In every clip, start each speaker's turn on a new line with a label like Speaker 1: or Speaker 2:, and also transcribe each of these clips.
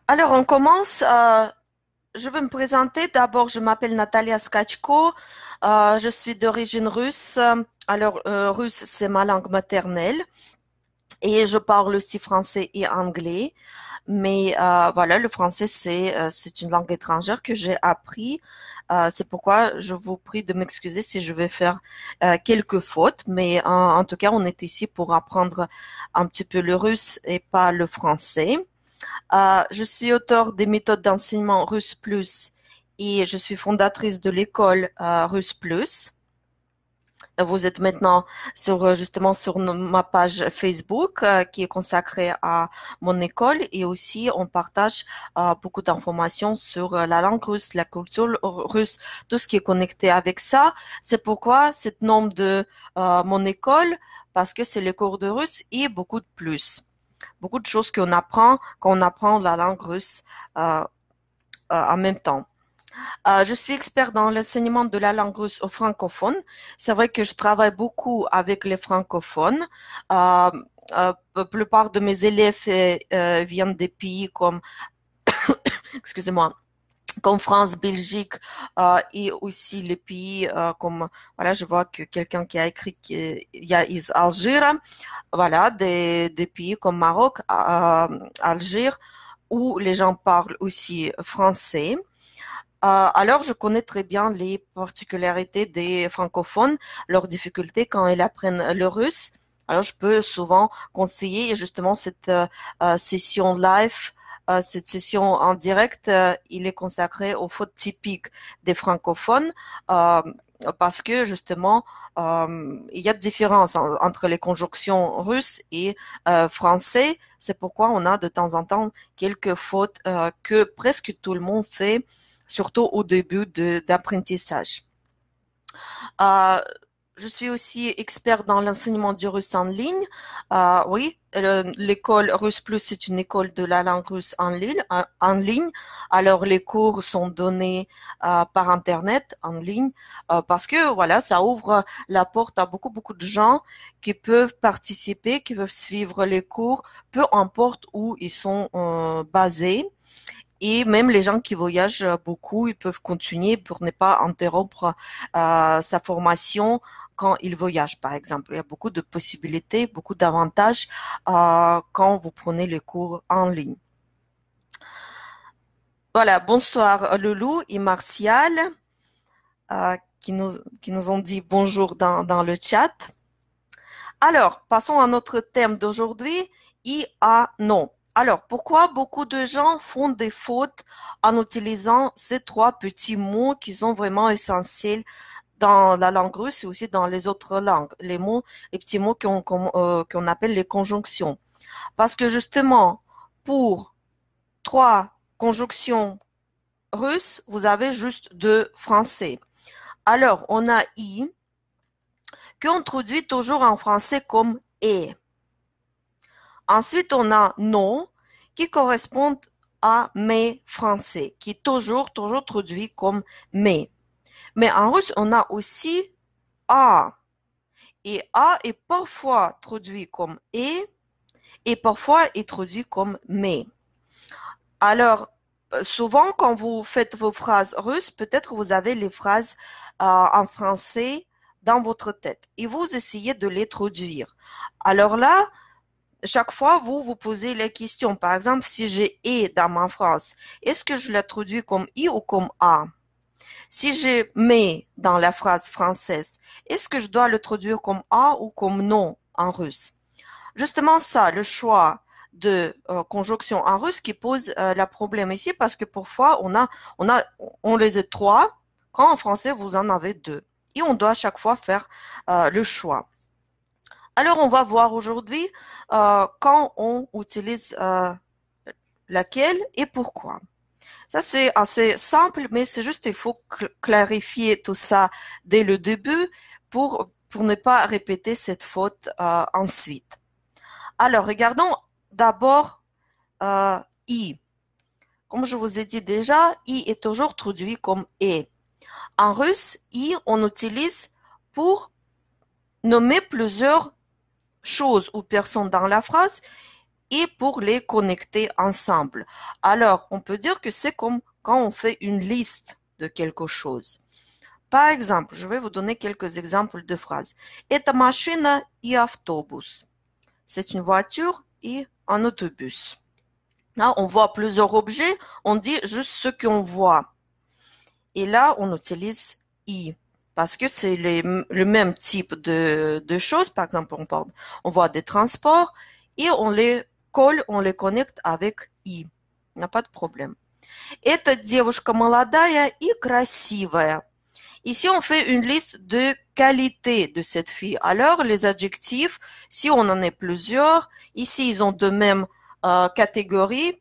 Speaker 1: Alors, on commence. Je vais me présenter. D'abord, je m'appelle Natalia Skachko. Je suis d'origine russe. Alors, russe, c'est ma langue maternelle. Et je parle aussi français et anglais. Mais voilà, le français, c'est une langue étrangère que j'ai appris. C'est pourquoi je vous prie de m'excuser si je vais faire quelques fautes. Mais en tout cas, on est ici pour apprendre un petit peu le russe et pas le français. Je suis auteur des méthodes d'enseignement Russe Plus et je suis fondatrice de l'école Russe Plus. Vous êtes maintenant justement sur ma page Facebook qui est consacrée à mon école et aussi on partage beaucoup d'informations sur la langue russe, la culture russe, tout ce qui est connecté avec ça. C'est pourquoi c'est le nom de mon école parce que c'est les cours de russe et beaucoup de plus beaucoup de choses qu'on apprend quand on apprend la langue russe en même temps. Je suis expert dans l'enseignement de la langue russe aux francophones. C'est vrai que je travaille beaucoup avec les francophones. Euh, la plupart de mes élèves viennent des pays comme, excusez-moi, comme France, Belgique et aussi les pays comme voilà, je vois que quelqu'un qui a écrit qu'il y a Alger, voilà, des pays comme Maroc, Alger, où les gens parlent aussi français. Alors, je connais très bien les particularités des francophones, leurs difficultés quand ils apprennent le russe. Alors, je peux souvent conseiller justement cette session live, cette session en direct, il est consacré aux fautes typiques des francophones. euh, Parce que justement, il y a de différence entre les conjonctions russes et français. C'est pourquoi on a de temps en temps quelques fautes que presque tout le monde fait surtout au début d'apprentissage. Euh, je suis aussi expert dans l'enseignement du russe en ligne. Oui, l'école Russe Plus, c'est une école de la langue russe en ligne. Alors, les cours sont donnés par Internet, en ligne, parce que, voilà, ça ouvre la porte à beaucoup de gens qui peuvent participer, qui peuvent suivre les cours, peu importe où ils sont basés. Et même les gens qui voyagent beaucoup, ils peuvent continuer pour ne pas interrompre sa formation quand ils voyagent, par exemple. Il y a beaucoup de possibilités, beaucoup d'avantages quand vous prenez les cours en ligne. Voilà, bonsoir Loulou et Martial qui nous ont dit bonjour dans le chat. Alors, passons à notre thème d'aujourd'hui, IA non. Alors, pourquoi beaucoup de gens font des fautes en utilisant ces trois petits mots qui sont vraiment essentiels dans la langue russe et aussi dans les autres langues, les mots, les petits mots qu'on appelle les conjonctions. Parce que justement, pour trois conjonctions russes, vous avez juste deux français. Alors, on a i qu'on traduit toujours en français comme et. Ensuite, on a non qui correspond à mais français, qui est toujours traduit comme mais. Mais en russe, on a aussi a. Et a est parfois traduit comme et parfois est traduit comme mais. Alors, souvent, quand vous faites vos phrases russes, peut-être vous avez les phrases en français dans votre tête et vous essayez de les traduire. Alors là, chaque fois, vous posez les questions. Par exemple, si j'ai et dans ma phrase, est-ce que je la traduis comme i ou comme a? Si j'ai mais dans la phrase française, est-ce que je dois le traduire comme a ou comme non en russe? Justement ça, le choix de conjonction en russe qui pose le problème ici parce que parfois on les a trois, quand en français vous en avez deux. Et on doit à chaque fois faire le choix. Alors, on va voir aujourd'hui quand on utilise laquelle et pourquoi. Ça, c'est assez simple, mais c'est juste il faut clarifier tout ça dès le début pour ne pas répéter cette faute ensuite. Alors, regardons d'abord euh, i. Comme je vous ai dit déjà, i est toujours traduit comme et. En russe, i, on utilise pour nommer plusieurs choses ou personnes dans la phrase et pour les connecter ensemble. Alors, on peut dire que c'est comme quand on fait une liste de quelque chose. Par exemple, je vais vous donner quelques exemples de phrases. Это машина и автобус. C'est une voiture et un autobus. Là, on voit plusieurs objets, on dit juste ce qu'on voit. Et là, on utilise i parce que c'est le même type de choses. Par exemple, on voit des transports et on les colle, on les connecte avec i. Il n'y a pas de problème. Эта девушка молодая и красивая. Ici, on fait une liste de qualités de cette fille. Alors, les adjectifs, si on en est plusieurs, ici, ils ont de même catégorie.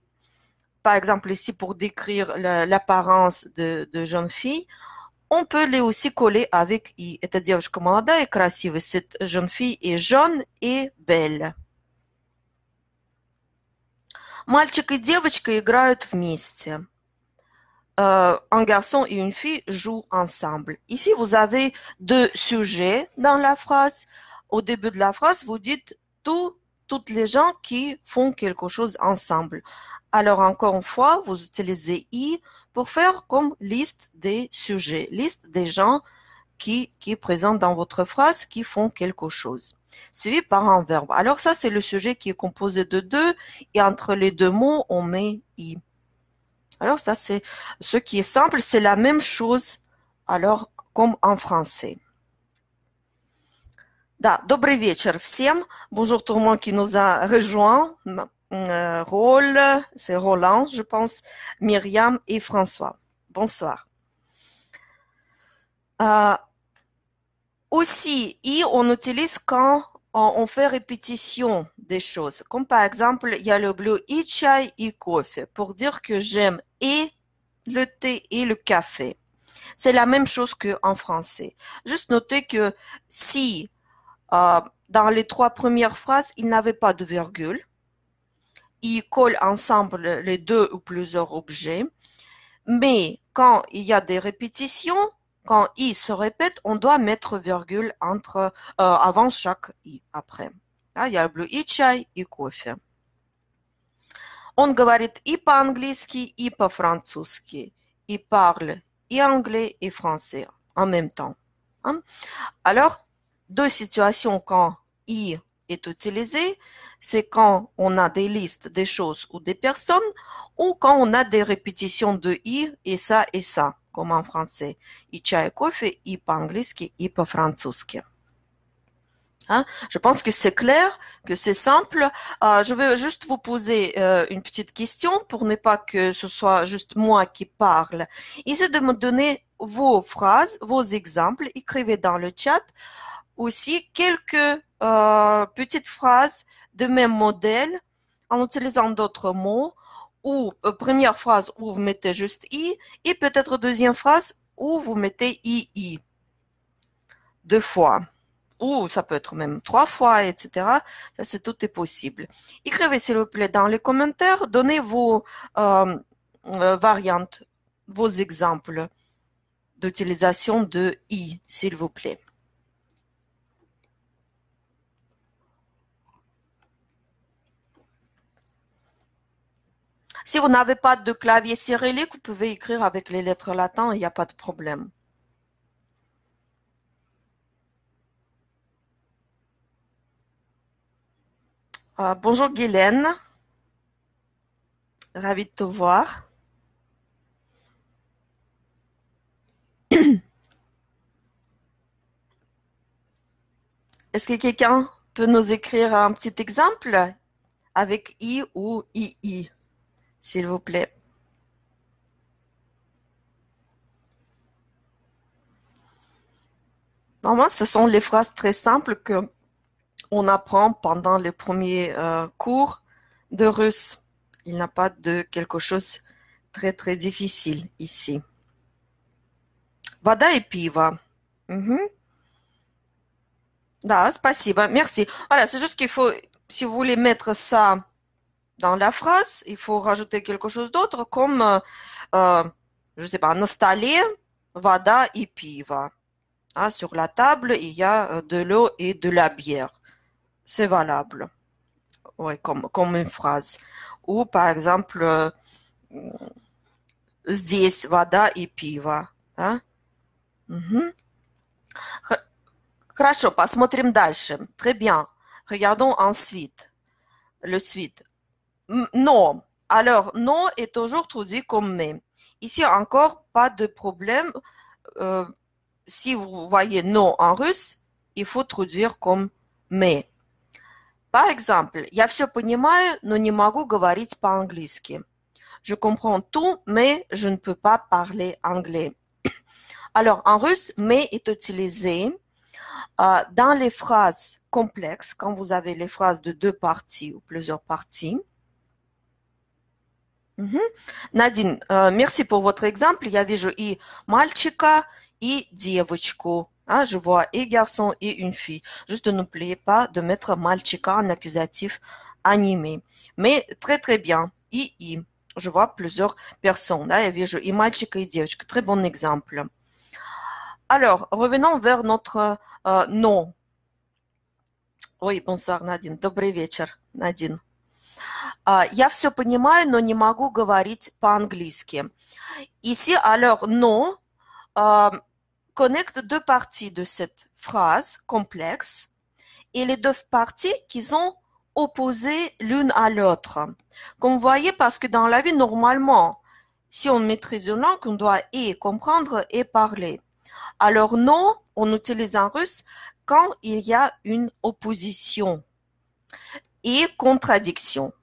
Speaker 1: Par exemple, ici, pour décrire l'apparence de jeune fille, on peut les aussi coller avec «и». Эта девушка молодая и красивая. Cette jeune fille est jeune et belle. Мальчик и девочка играют вместе. Un garçon et une fille jouent ensemble. Ici, vous avez deux sujets dans la phrase. Au début de la phrase, vous dites toutes les gens qui font quelque chose ensemble. Alors, encore une fois, vous utilisez i pour faire comme liste des sujets, liste des gens qui présentent dans votre phrase qui font quelque chose, suivi par un verbe. Alors, ça, c'est le sujet qui est composé de deux et entre les deux mots, on met i. Alors ça, c'est ce qui est simple, c'est la même chose, alors comme en français. Да, добрый вечер всем. Bonjour tout le monde qui nous a rejoint. Rôle, c'est Roland, je pense, Myriam et François. Bonsoir. Aussi, i, on utilise quand on fait répétition des choses. Comme par exemple, il y a le bleu и чай и кофе pour dire que j'aime et le thé et le café. C'est la même chose qu'en français. Juste noter que si dans les trois premières phrases, il n'avait pas de virgule, ils collent ensemble les deux ou plusieurs objets, mais quand il y a des répétitions, quand i se répète, on doit mettre virgule avant chaque i après. Il y a le bleu и чай и кофе. Он говорит и по-английски, и по-французски. Il parle et anglais et français en même temps. Alors, deux situations quand i est utilisé, c'est quand on a des listes des choses ou des personnes ou quand on a des répétitions de i et ça, comme en français. И чай, кофе, и по-английски, и по-французски. Je pense que c'est clair, que c'est simple. Je vais juste vous poser une petite question pour ne pas que ce soit juste moi qui parle. Essayez de me donner vos phrases, vos exemples. Écrivez dans le chat aussi quelques petites phrases de même modèle en utilisant d'autres mots ou première phrase où vous mettez juste i et peut-être deuxième phrase où vous mettez i deux fois. Ou ça peut être même 3 fois, etc. Ça, c'est tout est possible. Écrivez s'il vous plaît dans les commentaires, donnez vos variantes, vos exemples d'utilisation de i, s'il vous plaît. Si vous n'avez pas de clavier cyrillique, vous pouvez écrire avec les lettres latines, il n'y a pas de problème. Bonjour Guylaine, ravie de te voir. Est-ce que quelqu'un peut nous écrire un petit exemple avec i ou ii, s'il vous plaît? Normalement, ce sont les phrases très simples que on apprend pendant les premiers cours de russe. Il n'y a pas de quelque chose très très difficile ici. Вода и пиво. Да, спасибо, merci. Voilà, c'est juste qu'il faut, si vous voulez mettre ça dans la phrase, il faut rajouter quelque chose d'autre comme, je sais pas, на столе вода и пиво. Sur la table, il y a de l'eau et de la bière. C'est valable. ouais, comme une phrase. Ou par exemple, здесь вода и пиво. Да? Мгм. Хорошо, посмотрим дальше. Très bien. Regardons ensuite le suite. Non. Alors, non est toujours traduit comme mais. Ici encore, pas de problème. Euh, si vous voyez non en russe, il faut traduire comme mais. Par exemple, я все понимаю, но не могу говорить по-английски. Je comprends tout, mais je ne peux pas parler anglais. Alors, en russe, mais est utilisé dans les phrases complexes, quand vous avez les phrases de deux parties ou plusieurs parties. Мгм. Надин, merci pour votre exemple. Я вижу и мальчика, и девочку. Ah, je vois et garçon et une fille. Juste n'oubliez pas de mettre мальчика en accusatif animé. Mais très très bien. И. Je vois plusieurs personnes. Là, я вижу и мальчика, и девочку. Très bon exemple. Alors, revenons vers notre nom. Ой, bonsoir, Надин. Добрый вечер, Надин. Я все понимаю, но не могу говорить по-английски. Ici, alors, non connecte deux parties de cette phrase complexe et les deux parties qui sont opposées l'une à l'autre. Comme vous voyez, parce que dans la vie, normalement, si on maîtrise une langue, on doit et comprendre et parler. Alors non, on utilise en russe quand il y a une opposition et contradiction.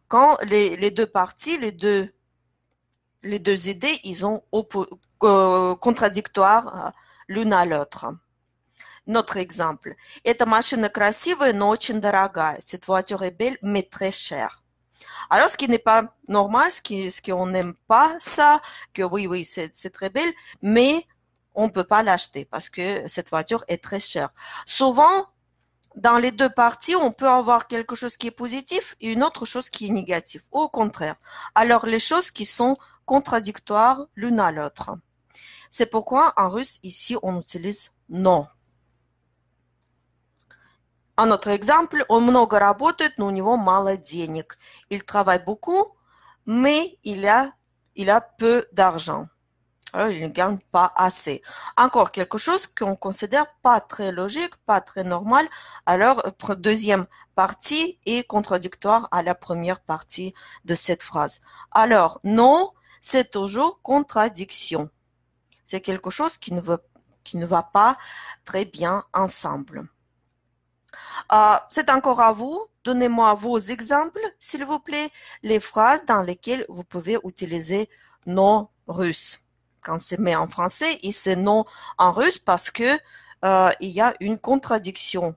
Speaker 1: Quand les deux parties, les deux idées, ils sont contradictoires l'une à l'autre. Notre exemple. Эта машина красивая, но очень дорогая. Cette voiture est belle, mais très chère. Alors, ce qui n'est pas normal, ce qu'on n'aime pas ça, que oui, c'est très belle, mais on ne peut pas l'acheter parce que cette voiture est très chère. Souvent, dans les deux parties, on peut avoir quelque chose qui est positif et une autre chose qui est négative. Au contraire. Alors, les choses qui sont contradictoires l'une à l'autre. C'est pourquoi en russe, ici, on utilise non. Un autre exemple, он много работает, но у него мало денег. Il travaille beaucoup, mais il a peu d'argent. Alors, il ne gagne pas assez. Encore quelque chose qu'on considère pas très logique, pas très normal. Alors, deuxième partie est contradictoire à la première partie de cette phrase. Alors, non, c'est toujours contradiction. C'est quelque chose qui ne va pas très bien ensemble. C'est encore à vous. Donnez-moi vos exemples, s'il vous plaît, les phrases dans lesquelles vous pouvez utiliser non russe. Quand c'est mais en français et c'est non en russe parce que il y a une contradiction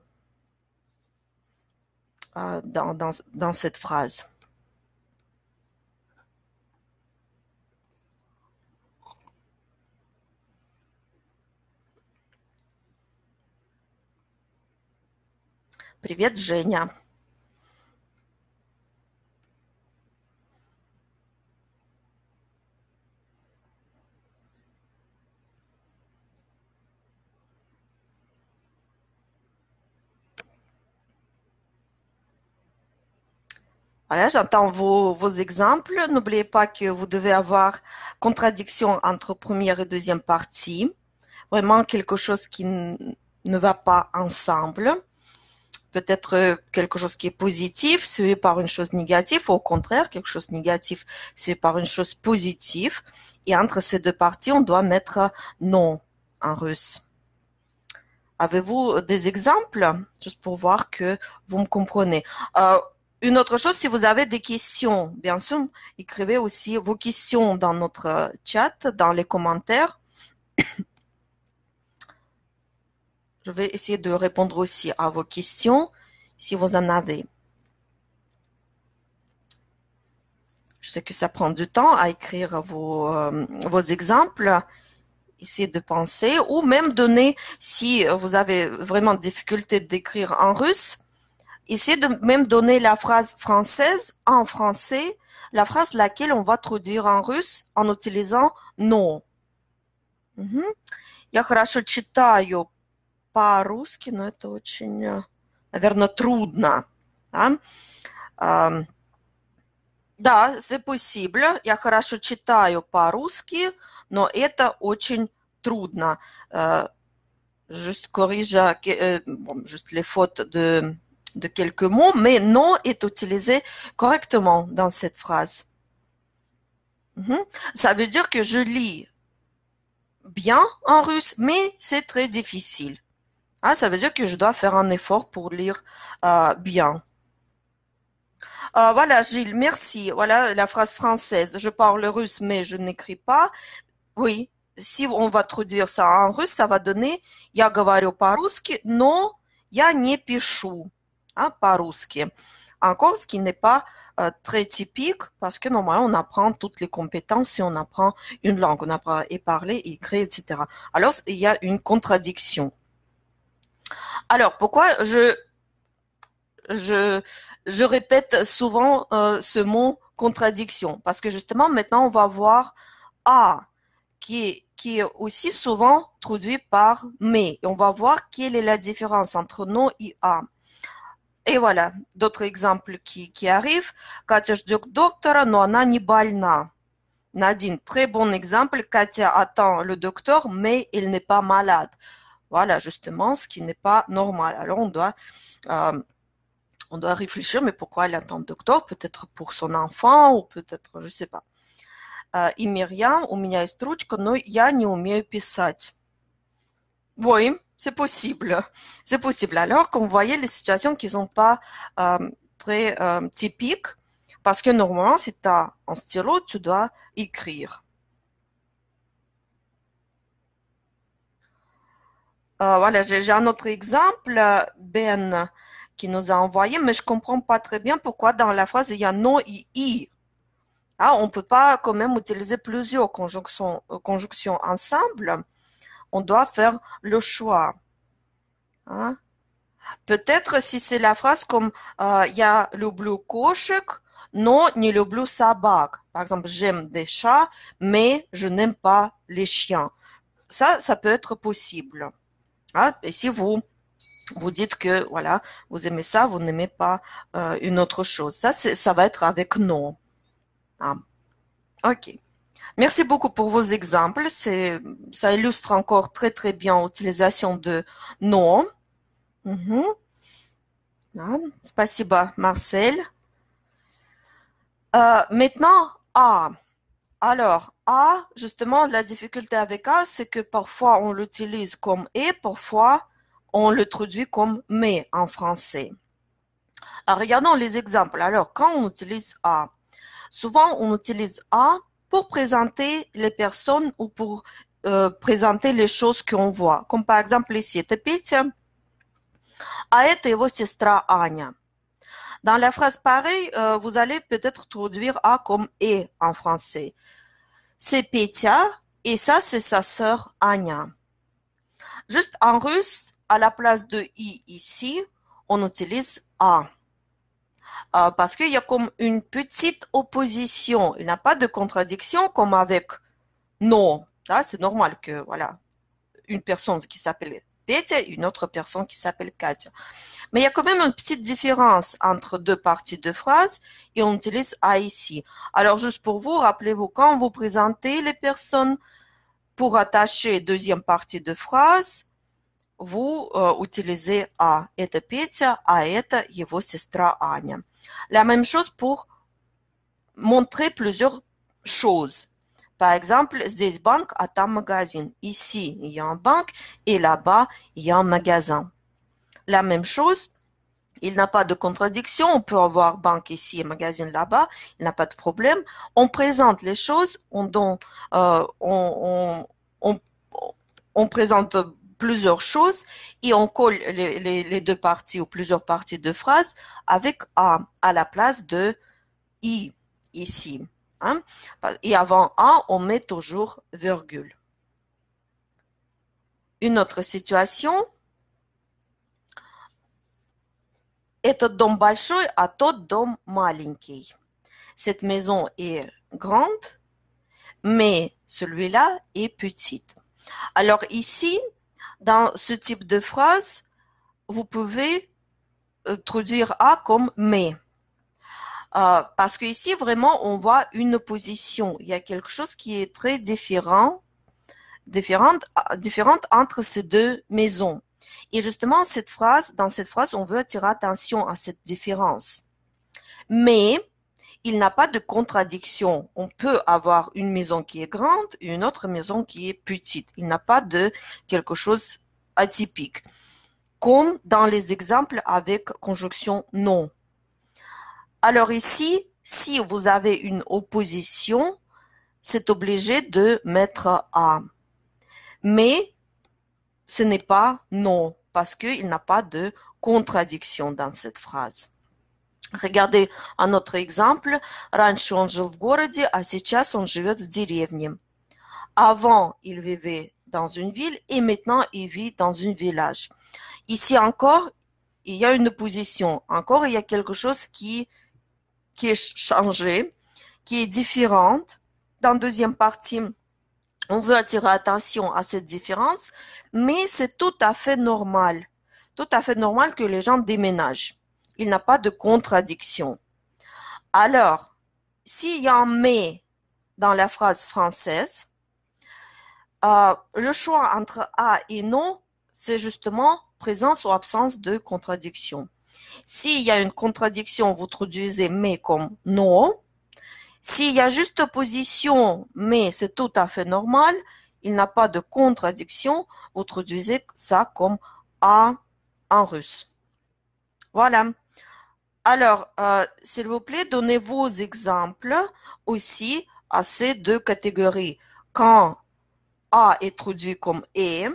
Speaker 1: dans cette phrase. Привет, Женя. Voilà, j'entends vos exemples. N'oubliez pas que vous devez avoir contradiction entre première et deuxième partie. Vraiment quelque chose qui ne va pas ensemble. Peut-être quelque chose qui est positif suivi par une chose négative, ou au contraire, quelque chose de négatif suivi par une chose positive. Et entre ces deux parties, on doit mettre non en russe. Avez-vous des exemples, juste pour voir que vous me comprenez? Une autre chose, si vous avez des questions, bien sûr, écrivez aussi vos questions dans notre chat, dans les commentaires. Je vais essayer de répondre aussi à vos questions, si vous en avez. Je sais que ça prend du temps à écrire vos exemples. Essayez de penser ou même donner, si vous avez vraiment de difficulté d'écrire en russe, essayez de même donner la phrase française en français, la phrase laquelle on va traduire en russe en utilisant non. Я хорошо читаю по-русски, но это очень, наверное, трудно. Да? А, да, c'est possible. Я хорошо читаю по-русски, но это очень трудно. Juste corrige bon, juste les fautes de quelques mots, mais non est utilisé correctement dans cette phrase. Mhm. Ça veut dire que je lis bien en russe, mais c'est très difficile. Ah, ça veut dire que je dois faire un effort pour lire bien. Voilà, Gilles, merci. Voilà la phrase française. Je parle russe, mais je n'écris pas. Oui, si on va traduire ça en russe, ça va donner «Я говорю по-русски, но я не пишу». По-русски. Encore, ce qui n'est pas très typique, parce que normalement, on apprend toutes les compétences si on apprend une langue. On apprend à parler, écrire, etc. Alors, il y a une contradiction. Alors, pourquoi je, je répète souvent ce mot contradiction? Parce que justement, maintenant, on va voir A qui est aussi souvent traduit par mais. Et on va voir quelle est la différence entre non et a. Et voilà, d'autres exemples qui arrivent. Катя ждет доктора, но она не больна. Nadine, très bon exemple. Katia attend le docteur, mais il n'est pas malade. Voilà, justement, ce qui n'est pas normal. Alors, on doit réfléchir, mais pourquoi elle attend le docteur? Peut-être pour son enfant, ou peut-être, je sais pas. И Мирьям, у меня есть ручка, но я не умею писать. Oui, c'est possible. C'est possible. Alors, comme vous voyez, les situations qui sont pas très typiques, parce que normalement, si tu as un stylo, tu dois écrire. Voilà, j'ai un autre exemple, Ben, qui nous a envoyé, mais je comprends pas très bien pourquoi dans la phrase il y a non et i. On peut pas quand même utiliser plusieurs conjonctions ensemble. On doit faire le choix. Hein. Peut-être si c'est la phrase comme я люблю кошек, но не люблю собак. Par exemple, j'aime des chats, mais je n'aime pas les chiens. Ça peut être possible. Et si vous dites que voilà, vous aimez ça, vous n'aimez pas une autre chose. Ça va être avec non. Ok. Merci beaucoup pour vos exemples. Ça illustre encore très très bien l'utilisation de non. Mhm. Спасибо, Marcel. Maintenant, A. Alors, A, justement, la difficulté avec A, c'est que parfois on l'utilise comme et, parfois on le traduit comme mais en français. Alors, regardons les exemples. Alors, quand on utilise A, souvent on utilise A pour présenter les personnes ou pour présenter les choses qu'on voit. Comme par exemple ici, это Петя, а это его сестра Аня. Dans la phrase pareille, vous allez peut-être traduire A comme et en français. C'est Petya et ça, c'est sa sœur Anya. Juste en russe, à la place de i ici, on utilise A. Parce qu'il y a comme une petite opposition. Il n'y a pas de contradiction comme avec non. C'est normal que, voilà, une personne qui s'appelle Petya et une autre personne qui s'appelle Katya. Mais il y a quand même une petite différence entre deux parties de phrase et on utilise a ici. Alors, juste pour vous, rappelez-vous, quand vous présentez les personnes pour attacher deuxième partie de phrase, vous utilisez a. Это Петя, а это его сестра Аня. La même chose pour montrer plusieurs choses. Par exemple, здесь банк, а там магазин. Ici, il y a un banque et là-bas, il y a un magasin. La même chose, il n'a pas de contradiction. On peut avoir banque ici et magazine là-bas. Il n'a pas de problème. On présente les choses. On présente plusieurs choses et on colle les deux parties ou plusieurs parties de phrases avec a à la place de i ici. Et avant a, on met toujours virgule. Une autre situation. Этот дом большой, а тот дом маленький. Cette maison est grande, mais celui-là est petit. Alors ici, dans ce type de phrase, vous pouvez traduire à comme mais. Parce qu'ici, vraiment, on voit une opposition. Il y a quelque chose qui est très différente entre ces deux maisons. Et justement, dans cette phrase, on veut attirer attention à cette différence. Mais il n'a pas de contradiction. On peut avoir une maison qui est grande et une autre maison qui est petite. Il n'a pas de quelque chose atypique. Comme dans les exemples avec conjonction non. Alors ici, si vous avez une opposition, c'est obligé de mettre à. Mais ce n'est pas non, parce qu'il n'a pas de contradiction dans cette phrase. Regardez un autre exemple. Раньше он жил в городе, а сейчас он живет в деревне. Avant, il vivait dans une ville et maintenant, il vit dans un village. Ici encore, il y a une opposition. Encore, il y a quelque chose qui est changé, qui est différente. Dans la deuxième partie, on veut attirer attention à cette différence, mais c'est tout à fait normal. Tout à fait normal que les gens déménagent. Il n'a pas de contradiction. Alors, s'il y a un mais dans la phrase française, le choix entre a et non, c'est justement présence ou absence de contradiction. S'il y a une contradiction, vous traduisez mais comme non. S'il y a juste opposition, mais c'est tout à fait normal, il n'a pas de contradiction, vous traduisez ça comme a en russe. Voilà. Alors, s'il vous plaît, donnez vos exemples aussi à ces deux catégories. Quand a est traduit comme et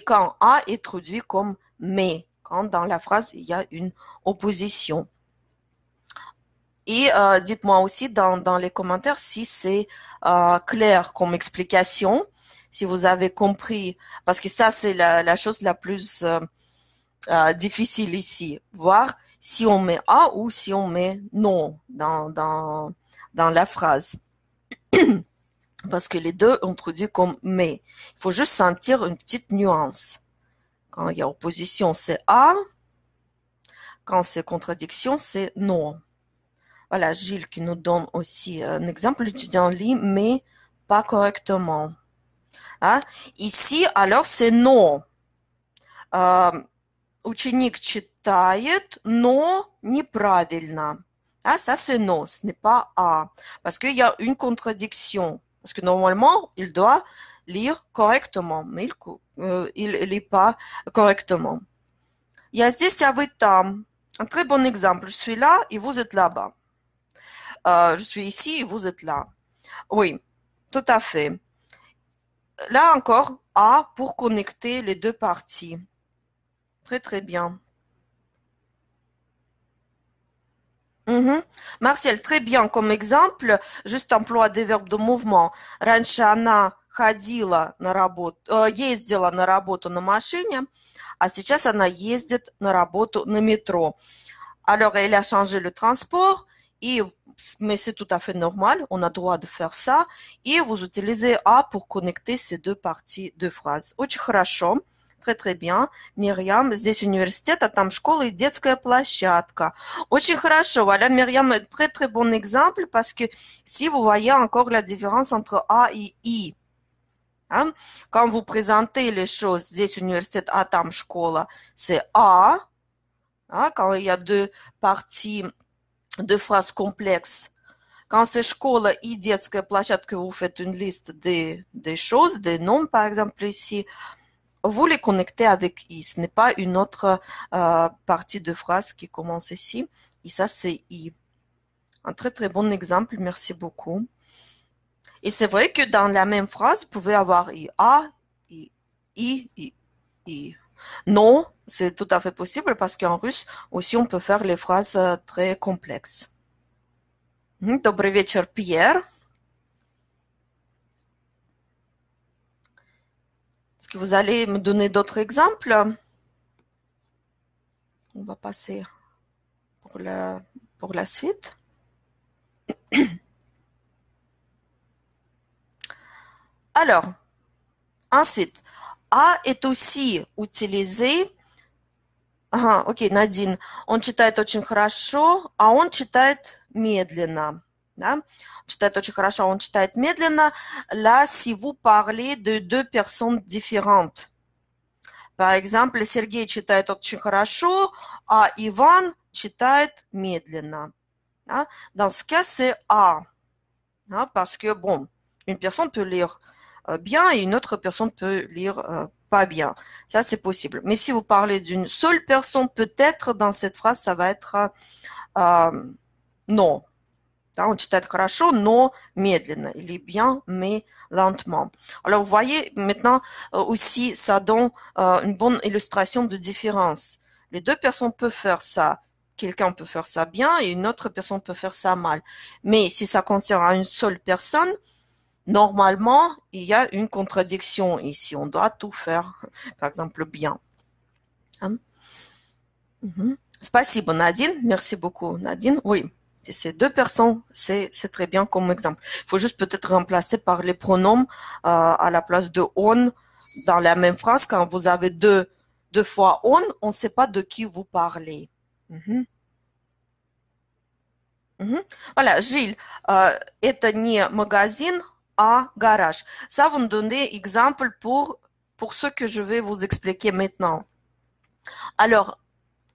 Speaker 1: quand a est traduit comme mais, quand dans la phrase il y a une opposition. Et dites-moi aussi dans les commentaires si c'est clair comme explication, si vous avez compris, parce que ça c'est la chose la plus difficile ici, voir si on met A ou si on met non dans la phrase. Parce que les deux ont traduit comme mais. Il faut juste sentir une petite nuance. Quand il y a opposition, c'est A. Quand c'est contradiction, c'est non. Voilà, Gilles qui nous donne aussi un exemple. L'étudiant lit, mais pas correctement. Hein? Ici, alors, c'est non. Ученик читает, но неправильно. Ah, ça, c'est non. Ce n'est pas A. Parce qu'il y a une contradiction. Parce que normalement, il doit lire correctement, mais il lit pas correctement. Я здесь, а вы там. Un très bon exemple. Je suis là et vous êtes là-bas. Je suis ici et vous êtes là. Oui, tout à fait. Là encore, A pour connecter les deux parties. Très, très bien. Marcel, très bien. Comme exemple, juste emploi des verbes de mouvement. Раньше она ходила на работу, ездила на работу на машине, а сейчас она ездит на работу на métro. Alors, elle a changé le transport, mais c'est tout à fait normal, on a droit de faire ça, et vous utilisez A pour connecter ces deux parties de phrase. Очень хорошо. Très, très bien. Myriam, здесь университет, а там школа и детская площадка. Очень хорошо. Voilà, Myriam, très, très bon exemple parce que si vous voyez encore la différence entre A et I, hein, quand vous présentez les choses, здесь университет, а там школа, c'est A, hein, quand il y a deux parties, deux phrases complexes. Quand c'est школа и детская площадка, vous faites une liste des choses, des noms, par exemple ici, vous les connectez avec I. Ce n'est pas une autre partie de phrase qui commence ici. Et ça, c'est I. Un très, très bon exemple. Merci beaucoup. Et c'est vrai que dans la même phrase, vous pouvez avoir I, A, I. Non, c'est tout à fait possible parce qu'en russe aussi, on peut faire les phrases très complexes. Добрый вечер, Pierre. Est-ce que vous allez me donner d'autres exemples? On va passer pour la suite. Alors, ensuite, A est aussi utilisé Ага, окей, Надин. Он читает очень хорошо, а он читает медленно. Да? Читает очень хорошо, он читает медленно. Là, si vous parlez de deux personnes différentes. Par exemple, Сергей читает очень хорошо, а Иван читает медленно. Да? Dans ce cas, c'est A. Hein, parce que, bon, une personne peut lire bien et une autre personne peut lire pas bien. Ça, c'est possible. Mais si vous parlez d'une seule personne, peut-être dans cette phrase, ça va être non. Да, он читает хорошо, но медленно. Или bien, mais lentement. Alors, vous voyez, maintenant, aussi, ça donne une bonne illustration de différence. Les deux personnes peuvent faire ça. Quelqu'un peut faire ça bien et une autre personne peut faire ça mal. Mais si ça concerne une seule personne, normalement, il y a une contradiction ici. On doit tout faire, par exemple, bien. Спасибо, Nadine. Merci beaucoup, Nadine. Oui, si c'est deux personnes, c'est très bien comme exemple. Il faut juste peut-être remplacer par les pronoms à la place de on dans la même phrase. Quand vous avez deux fois on ne sait pas de qui vous parlez. Voilà, Gilles, это не магазин, а garage. Ça, vous me donnez exemple pour ce que je vais vous expliquer maintenant. Alors,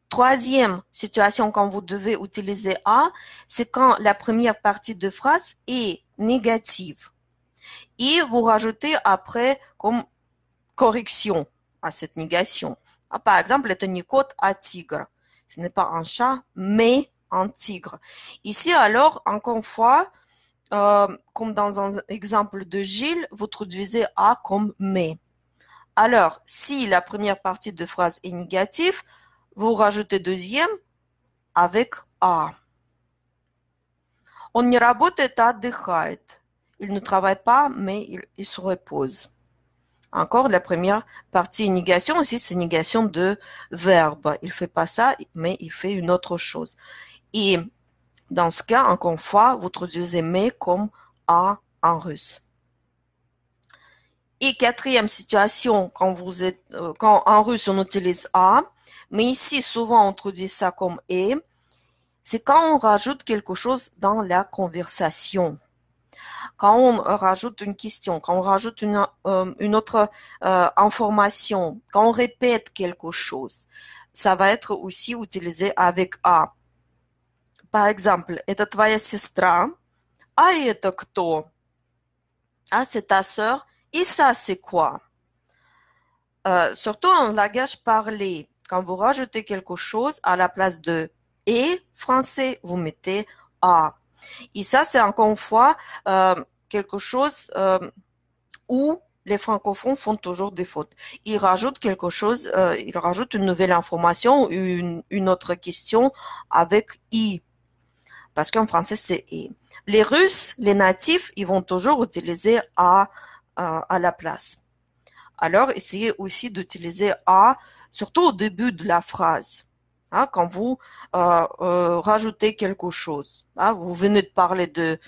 Speaker 1: troisième situation quand vous devez utiliser A, c'est quand la première partie de phrase est négative. Et vous rajoutez après comme correction à cette négation. Par exemple, это не кот, а tigre. Ce n'est pas un chat, mais un tigre. Ici, alors, encore une fois, comme dans un exemple de Gilles, vous traduisez A comme mais. Alors, si la première partie de phrase est négative, vous rajoutez deuxième avec A. Он не работает, а отдыхает. Il ne travaille pas, mais il se repose. Encore, la première partie négation aussi, c'est négation de verbe. Il fait pas ça, mais il fait une autre chose. Et dans ce cas, encore une fois, vous traduisez mais comme A en russe. Et quatrième situation, quand en russe on utilise A, mais ici souvent on traduit ça comme et, c'est quand on rajoute quelque chose dans la conversation. Quand on rajoute une question, quand on rajoute une autre information, quand on répète quelque chose, ça va être aussi utilisé avec A. Par exemple, это твоя сестра, а это кто? Ah, c'est ta sœur. Et ça, c'est quoi? Surtout en langage parlé, quand vous rajoutez quelque chose à la place de et français, vous mettez A. Et ça, c'est encore une fois quelque chose où les francophones font toujours des fautes. Ils rajoutent quelque chose, ils rajoutent une nouvelle information, une autre question avec I. Parce qu'en français, c'est I. Les Russes, les natifs, ils vont toujours utiliser A à la place. Alors, essayez aussi d'utiliser A, surtout au début de la phrase. Hein, quand vous rajoutez quelque chose. Hein, vous venez de parler de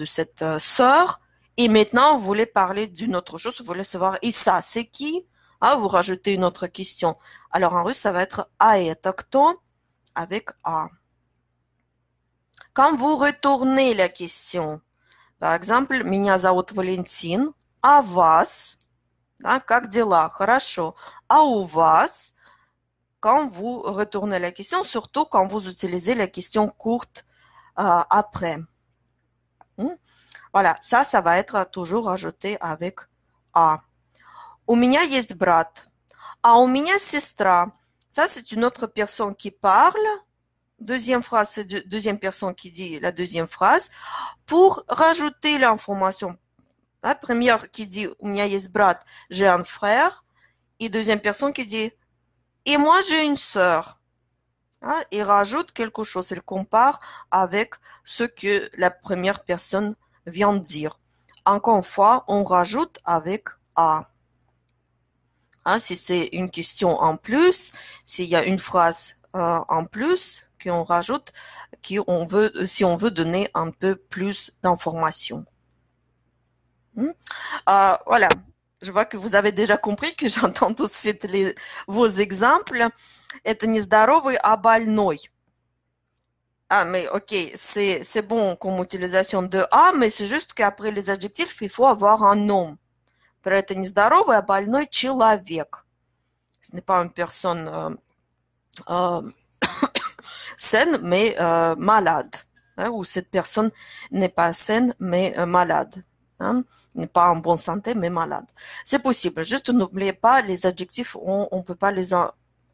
Speaker 1: cette sœur, et maintenant vous voulez parler d'une autre chose, vous voulez savoir, et ça, c'est qui? Hein, vous rajoutez une autre question. Alors en russe, ça va être A et это кто avec A. Quand vous retournez la question, par exemple, меня зовут Валентин, а вас? Да, как дела? Хорошо. А у вас? Quand vous retournez la question, surtout quand vous utilisez la question courte après. Voilà, ça va être toujours ajouté avec A. У меня есть брат. А у меня сестра. Ça, c'est une autre personne qui parle. Deuxième phrase, c'est deuxième personne qui dit la deuxième phrase. Pour rajouter l'information, la première qui dit у меня есть брат, j'ai un frère. Et deuxième personne qui dit et moi j'ai une sœur. Hein, il rajoute quelque chose, il compare avec ce que la première personne vient de dire. Encore une fois, on rajoute avec A. Hein, si c'est une question en plus, s'il y a une phrase en plus qu'on rajoute, si on veut donner un peu plus d'informations. Voilà. Je vois que vous avez déjà compris que j'entends tout de suite vos exemples. Это не здоровый, а больной. Ah, mais ok, c'est bon comme utilisation de «а», mais c'est juste qu'après les adjectifs, il faut avoir un nom. Это не здоровый, а больной человек. Ce n'est pas une personne euh, saine, mais malade. Hein, ou cette personne n'est pas saine, mais malade. Hein, n'est pas en bonne santé, mais malade. C'est possible. Juste n'oubliez pas, les adjectifs, on ne peut pas les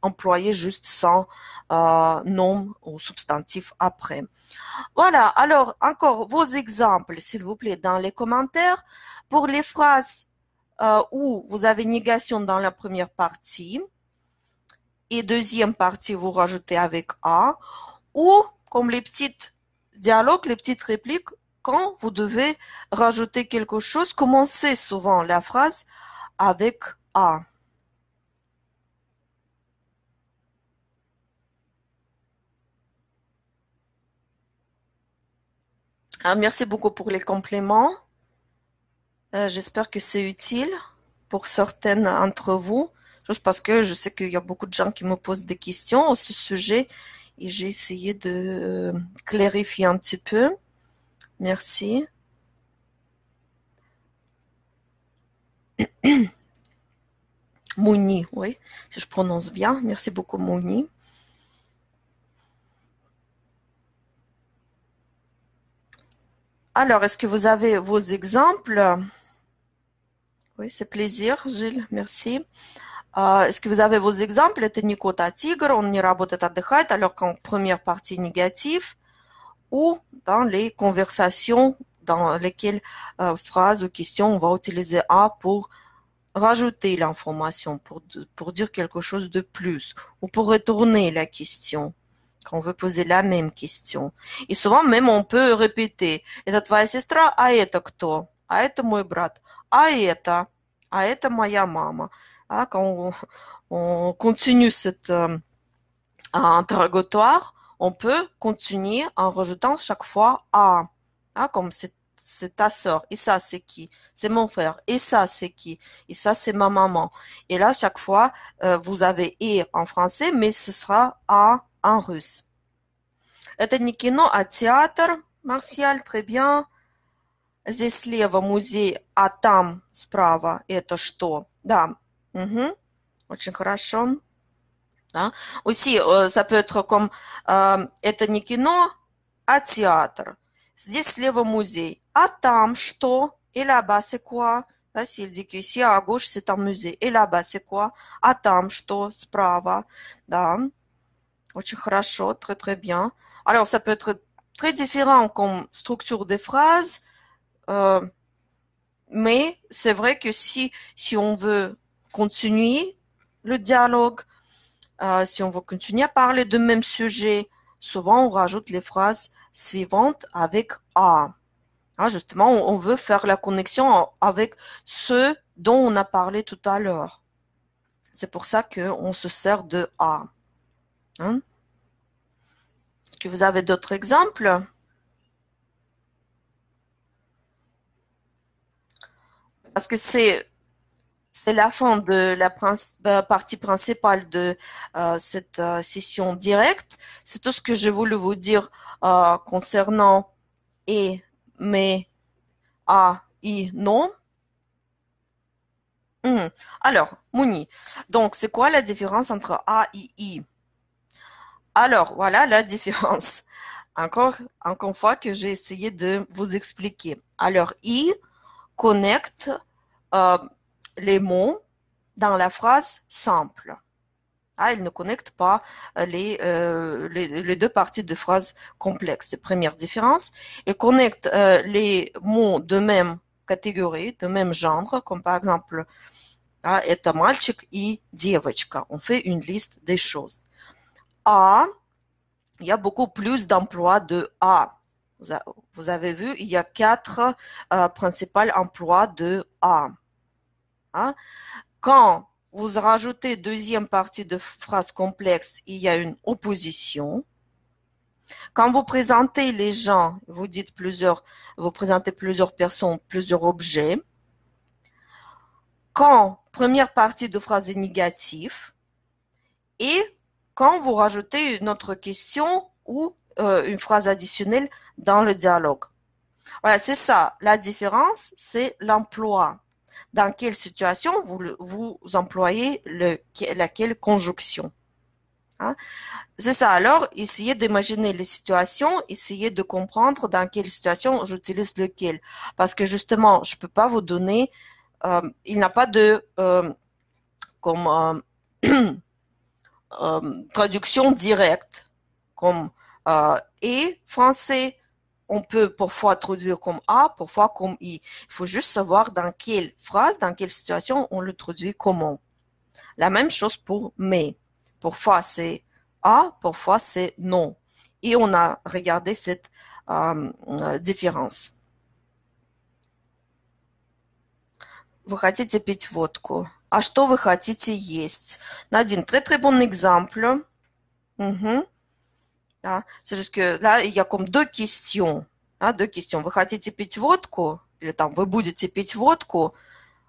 Speaker 1: employer juste sans nom ou substantif après. Voilà. Alors, encore vos exemples, s'il vous plaît, dans les commentaires. Pour les phrases où vous avez négation dans la première partie et deuxième partie, vous rajoutez avec A, ou comme les petites dialogues, les petites répliques, quand vous devez rajouter quelque chose, commencez souvent la phrase avec A. Ah, merci beaucoup pour les compléments. J'espère que c'est utile pour certaines d'entre vous, juste parce que je sais qu'il y a beaucoup de gens qui me posent des questions à ce sujet et j'ai essayé de clarifier un petit peu. Merci. Mouni, oui, si je prononce bien. Merci beaucoup, Mouni. Alors, est-ce que vous avez vos exemples? Oui, c'est plaisir, Gilles, merci. Est-ce que vous avez vos exemples? Это не кот, а тигр, он не работает, отдыхает, alors qu'en première partie négative, ou dans les conversations dans lesquelles phrases ou questions on va utiliser A pour rajouter l'information, pour dire quelque chose de plus, ou pour retourner la question, quand on veut poser la même question. Et souvent même on peut répéter. Это твоя сестра, а это кто? А это мой брат. А это моя мама. Ah, quand on continue cet interrogatoire, on peut continuer en rajoutant chaque fois A. Ah, comme c'est ta sœur. Et ça, c'est qui? C'est mon frère. Et ça, c'est qui? Et ça, c'est ma maman. Et là, chaque fois, vous avez «et» en français, mais ce sera «а» en russe. Это не кино, а театр, Марсиаль, très bien. Здесь слева музей, а там справа это что? Да. Угу. Очень хорошо. Да. Aussi, ça peut être comme это не кино, а театр. Здесь слева музей. А там что? Et là-bas, c'est quoi? Да, s'il dit qu'ici, à gauche, c'est un musée. Et là-bas, c'est quoi? А там что? Справа. Да. Очень хорошо, très très bien. Alors, ça peut être très différent comme structure des phrases, mais c'est vrai que si on veut continuer le dialogue, si on veut continuer à parler du même sujet, souvent on rajoute les phrases suivantes avec A. Ah, justement, on veut faire la connexion avec ce dont on a parlé tout à l'heure. C'est pour ça qu'on se sert de A. Hein? Est-ce que vous avez d'autres exemples? Parce que c'est la fin de la partie principale de cette session directe. C'est tout ce que j'ai voulu vous dire concernant et, mais, a, i, non. Alors, Mouni, donc c'est quoi la différence entre a et i? Alors, voilà la différence. Encore une fois que j'ai essayé de vous expliquer. Alors, i connecte les mots dans la phrase simple. Ah, il ne connecte pas les deux parties de phrase complexes. C'est la première différence. Il connecte les mots de même catégorie, de même genre, comme par exemple, это мальчик и девочка. On fait une liste des choses. A, il y a beaucoup plus d'emplois de A. Vous avez vu, il y a 4 principaux emplois de A. Hein? Quand vous rajoutez deuxième partie de phrase complexe, il y a une opposition. Quand vous présentez les gens, vous présentez plusieurs personnes, plusieurs objets. quand première partie de phrase est négative et quand vous rajoutez une autre question ou une phrase additionnelle dans le dialogue. Voilà, c'est ça. La différence, c'est l'emploi. Dans quelle situation vous employez laquelle conjonction. Hein? C'est ça. Alors, essayez d'imaginer les situations, essayez de comprendre dans quelle situation j'utilise lequel. Parce que justement, je peux pas vous donner, il n'a pas de comme traduction directe, comme et français. On peut parfois traduire comme A, parfois comme I. Il faut juste savoir dans quelle phrase, dans quelle situation on le traduit comment. La même chose pour mais. Parfois c'est A, parfois c'est non. Et on a regardé cette différence. Вы хотите пить водку? А что вы хотите есть? Nadine, très très bon exemple. Ah, c'est juste que là, il y a comme deux questions. Ah, deux questions. Вы хотите пить водку? Или там, вы будете пить водку?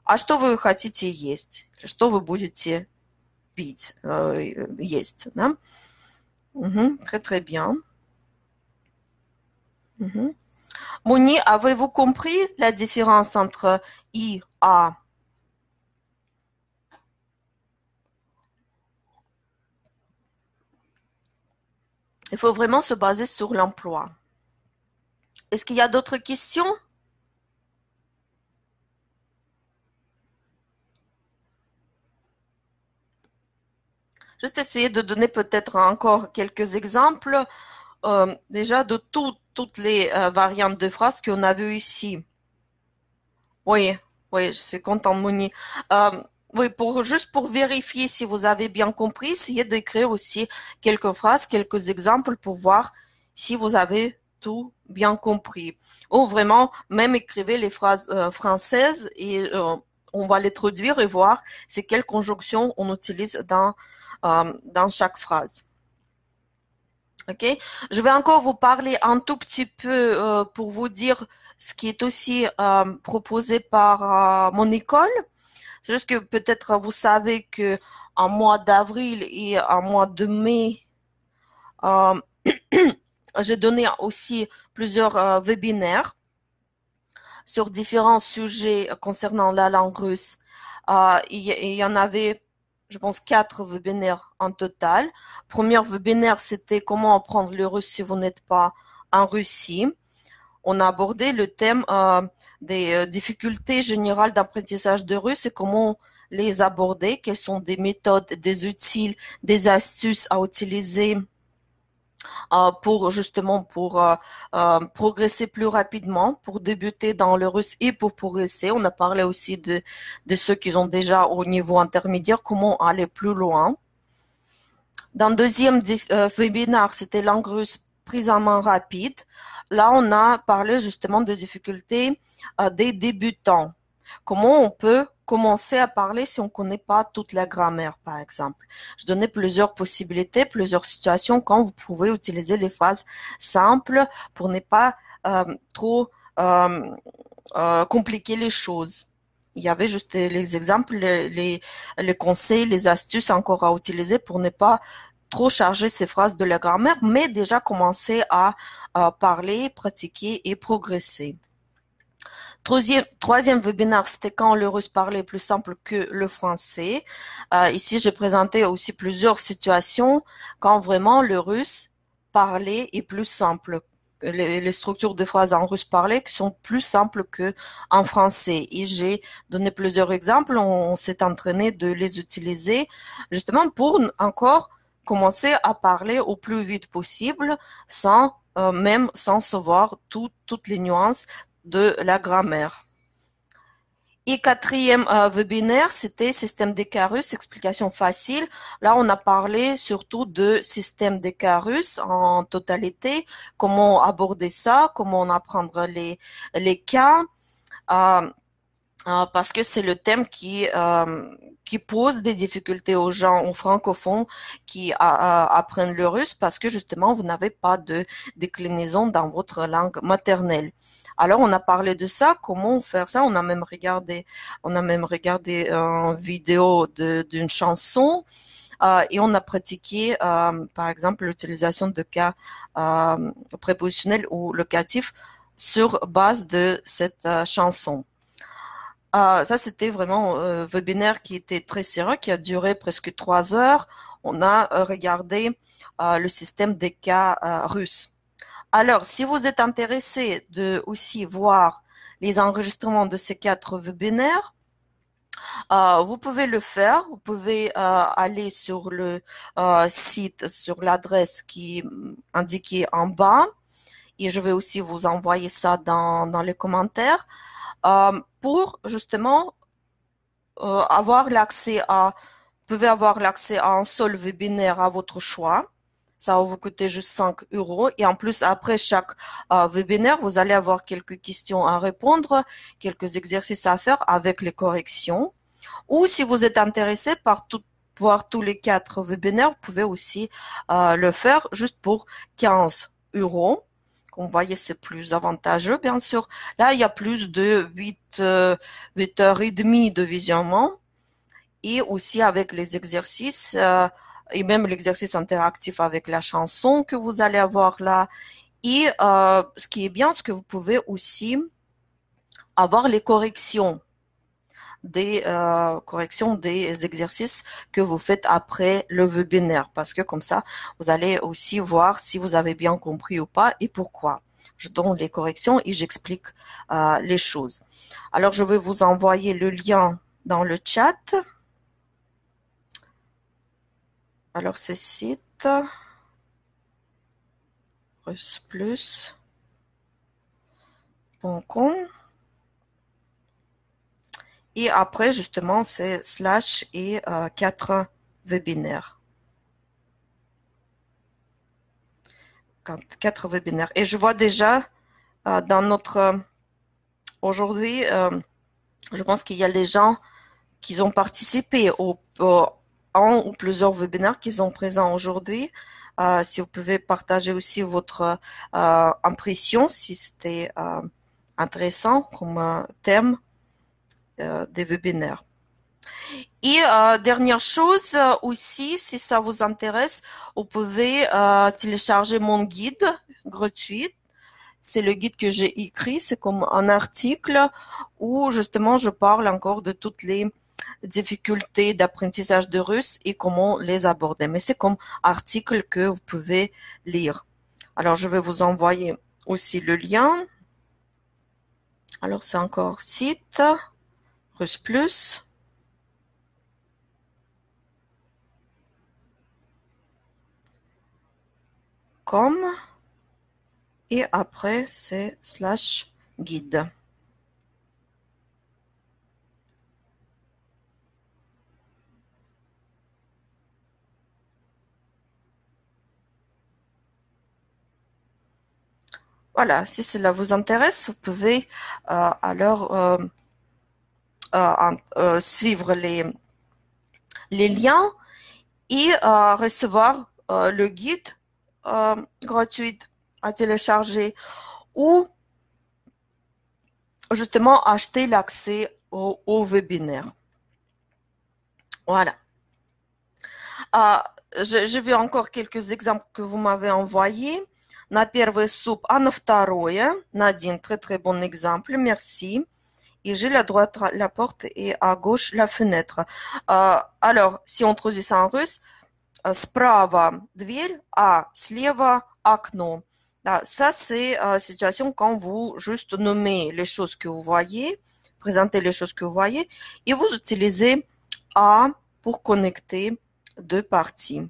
Speaker 1: А что вы хотите есть? Что вы будете пить, есть, да? Très, très bien. Mouni, avez-vous compris la différence entre I, A? Il faut vraiment se baser sur l'emploi. Est-ce qu'il y a d'autres questions? Juste essayer de donner peut-être encore quelques exemples déjà de toutes les variantes de phrases qu'on a vues ici. Oui, oui, je suis contente, Mouni. Oui, juste pour vérifier si vous avez bien compris, essayez d'écrire aussi quelques phrases, quelques exemples pour voir si vous avez tout bien compris. Ou vraiment, même écrivez les phrases françaises et on va les traduire et voir c'est quelle conjonction on utilise dans chaque phrase. Ok, je vais encore vous parler un tout petit peu pour vous dire ce qui est aussi proposé par mon école. C'est juste que peut-être vous savez que en mois d'avril et en mois de mai, j'ai donné aussi plusieurs webinaires sur différents sujets concernant la langue russe. Il y en avait, je pense, 4 webinaires en total. Premier webinaire, c'était comment apprendre le russe si vous n'êtes pas en Russie. On a abordé le thème des difficultés générales d'apprentissage de russe et comment les aborder, quelles sont des méthodes, des outils, des astuces à utiliser pour justement progresser plus rapidement, pour débuter dans le russe et pour progresser. On a parlé aussi de ceux qui ont déjà au niveau intermédiaire, comment aller plus loin. Dans le deuxième webinaire, c'était langue russe prise en main rapide. Là, on a parlé justement des difficultés des débutants. Comment on peut commencer à parler si on ne connaît pas toute la grammaire, par exemple. Je donnais plusieurs possibilités, plusieurs situations quand vous pouvez utiliser les phrases simples pour ne pas trop compliquer les choses. Il y avait juste les exemples, les conseils, les astuces encore à utiliser pour ne pas trop charger ces phrases de la grammaire, mais déjà commencer à parler, pratiquer et progresser. Troisième webinaire, c'était quand le russe parlait plus simple que le français. Ici, j'ai présenté aussi plusieurs situations quand vraiment le russe parlé est plus simple. Les structures de phrases en russe parlé qui sont plus simples que en français. Et j'ai donné plusieurs exemples. On s'est entraîné de les utiliser justement pour encore commencer à parler au plus vite possible même sans savoir toutes les nuances de la grammaire. Et quatrième webinaire, c'était système des carus, explication facile. Là, on a parlé surtout de système des carus en totalité, comment aborder ça, comment apprendre les cas, parce que c'est le thème qui pose des difficultés aux gens, aux francophones qui apprennent le russe, parce que justement, vous n'avez pas de déclinaison dans votre langue maternelle. Alors, on a parlé de ça, comment faire ça. On a même regardé une vidéo d'une chanson et on a pratiqué, par exemple, l'utilisation de cas prépositionnels ou locatifs sur base de cette chanson. Ça, c'était vraiment un webinaire qui était très sérieux, qui a duré presque 3 heures. On a regardé le système des cas russes. Alors, si vous êtes intéressé de aussi voir les enregistrements de ces 4 webinaires, vous pouvez le faire. Vous pouvez aller sur le site, sur l'adresse qui est indiquée en bas. Et je vais aussi vous envoyer ça dans les commentaires pour justement avoir l'accès à, vous pouvez avoir l'accès à un seul webinaire à votre choix. Ça va vous coûter juste 5 euros. Et en plus, après chaque webinaire, vous allez avoir quelques questions à répondre, quelques exercices à faire avec les corrections. Ou si vous êtes intéressé par voir tous les 4 webinaires, vous pouvez aussi le faire juste pour 15 euros. Comme vous voyez, c'est plus avantageux, bien sûr. Là, il y a plus de 8 heures et demie de visionnement. Et aussi avec les exercices, et même l'exercice interactif avec la chanson que vous allez avoir là. Et ce qui est bien, c'est que vous pouvez aussi avoir les corrections des exercices que vous faites après le webinaire, parce que comme ça, vous allez aussi voir si vous avez bien compris ou pas et pourquoi. Je donne les corrections et j'explique les choses. Alors, je vais vous envoyer le lien dans le chat. Alors, ce site, rusplus.com. Et après, justement, c'est slash et 4 webinaires. 4 webinaires. Et je vois déjà dans notre... aujourd'hui, je pense qu'il y a des gens qui ont participé au un ou plusieurs webinaires qui sont présents aujourd'hui. Si vous pouvez partager aussi votre impression, si c'était intéressant comme thème des webinaires. Et dernière chose aussi, si ça vous intéresse, vous pouvez télécharger mon guide gratuit. C'est le guide que j'ai écrit, c'est comme un article où justement je parle encore de toutes les difficultés d'apprentissage de russe et comment les aborder. Mais c'est comme article que vous pouvez lire. Alors je vais vous envoyer aussi le lien. Alors c'est encore site rusplus.com et après c'est slash guide. Voilà, si cela vous intéresse, vous pouvez alors suivre les liens et recevoir le guide gratuit à télécharger ou justement acheter l'accès au webinaire. Voilà. J'ai vu encore quelques exemples que vous m'avez envoyés. На первый суп, а на второе, Nadine, très très bon exemple, merci. Et j'ai à droite la porte et à gauche la fenêtre. Alors, si on traduit ça en russe, справа дверь, а слева окно. Ça, c'est situation quand vous juste nommez les choses que vous voyez, présentez les choses que vous voyez, et vous utilisez à pour connecter deux parties.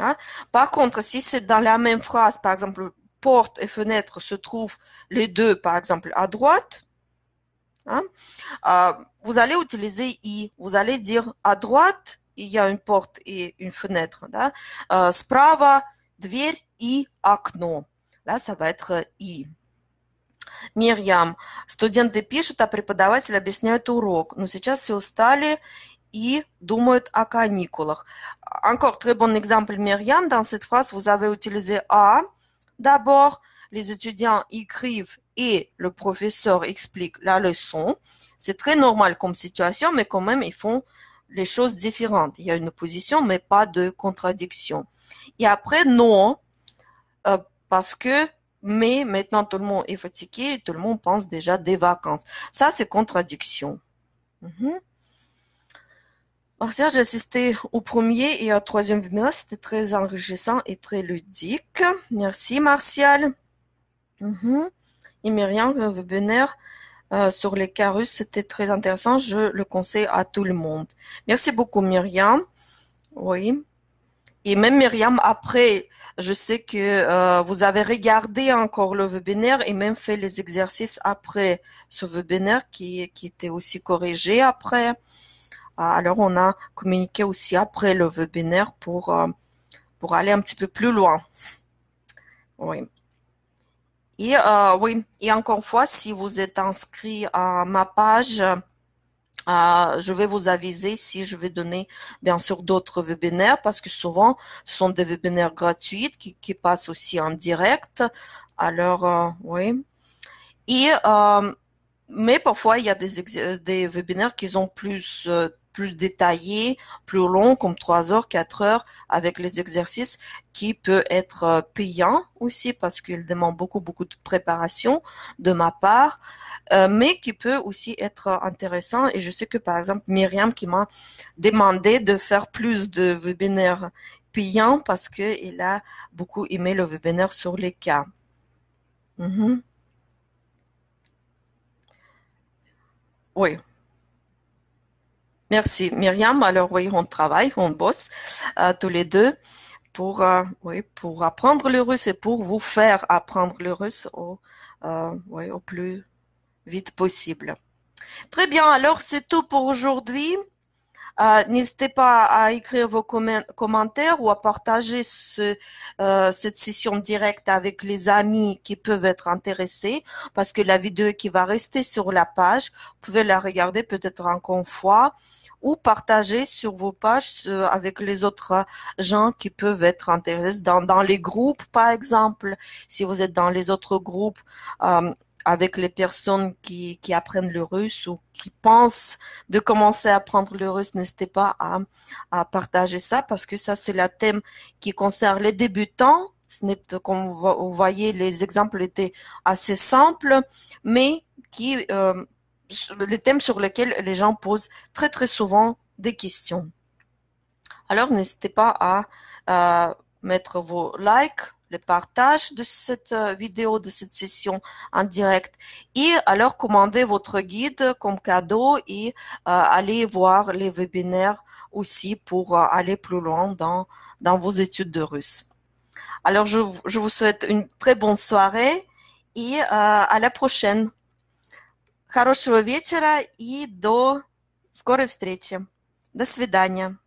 Speaker 1: Hein? Par contre, si c'est dans la même phrase, par exemple, porte et fenêtre se trouvent les deux, par exemple, à droite, hein, vous allez utiliser i. Vous allez dire à droite, il y a une porte et une fenêtre. Да? Справа дверь и окно. Là, ça va être i. Мирьям. Студенты пишут, а преподаватель объясняет урок. Но сейчас все устали и думают о каникулах. Encore très bon exemple, Myriam. Dans cette phrase, vous avez utilisé à d'abord les étudiants écrivent et le professeur explique la leçon. C'est très normal comme situation, mais quand même, ils font les choses différentes. Il y a une opposition, mais pas de contradiction. Et après, non, euh, parce que, mais maintenant tout le monde est fatigué, tout le monde pense déjà des vacances. Ça, c'est contradiction. Mhm. Martial, j'ai assisté au premier et au troisième webinaire. C'était très enrichissant et très ludique. Merci, Martial. Mhm. Et Myriam, le webinaire sur les carus, c'était très intéressant. Je le conseille à tout le monde. Merci beaucoup, Myriam. Oui. Et même Myriam, après, je sais que vous avez regardé encore le webinaire et même fait les exercices après ce webinaire qui était aussi corrigé après. Alors, on a communiqué aussi après le webinaire pour aller un petit peu plus loin. Oui. Et oui, et encore une fois, si vous êtes inscrit à ma page, je vais vous aviser si je vais donner bien sûr d'autres webinaires parce que souvent ce sont des webinaires gratuits qui passent aussi en direct. Alors oui. Et mais parfois il y a des webinaires qui sont plus détaillés, plus longs, comme 3 heures, 4 heures, avec les exercices, qui peut être payant aussi parce qu'ils demandent beaucoup de préparation de ma part, mais qui peut aussi être intéressant. Et je sais que par exemple Myriam qui m'a demandé de faire plus de webinaires payants parce qu'il a beaucoup aimé le webinaire sur les cas. Mhm. Oui. Merci Myriam. Alors oui, on travaille, on bosse tous les deux pour oui, pour apprendre le russe et pour vous faire apprendre le russe oui, au plus vite possible. Très bien, alors c'est tout pour aujourd'hui. N'hésitez pas à écrire vos commentaires ou à partager cette session directe avec les amis qui peuvent être intéressés parce que la vidéo qui va rester sur la page, vous pouvez la regarder peut-être encore une fois ou partager sur vos pages avec les autres gens qui peuvent être intéressés dans les groupes, par exemple. Si vous êtes dans les autres groupes, avec les personnes qui apprennent le russe ou qui pensent de commencer à apprendre le russe, n'hésitez pas à partager ça parce que ça, c'est la thème qui concerne les débutants. Ce n'est, comme vous voyez, les exemples étaient assez simples, mais les thèmes sur lesquels les gens posent très souvent des questions. Alors, n'hésitez pas à mettre vos likes, les partages de cette vidéo, de cette session en direct. Et alors, commandez votre guide comme cadeau et allez voir les webinaires aussi pour aller plus loin dans vos études de russe. Alors, je vous souhaite une très bonne soirée et à la prochaine. Хорошего вечера и до скорой встречи. До свидания.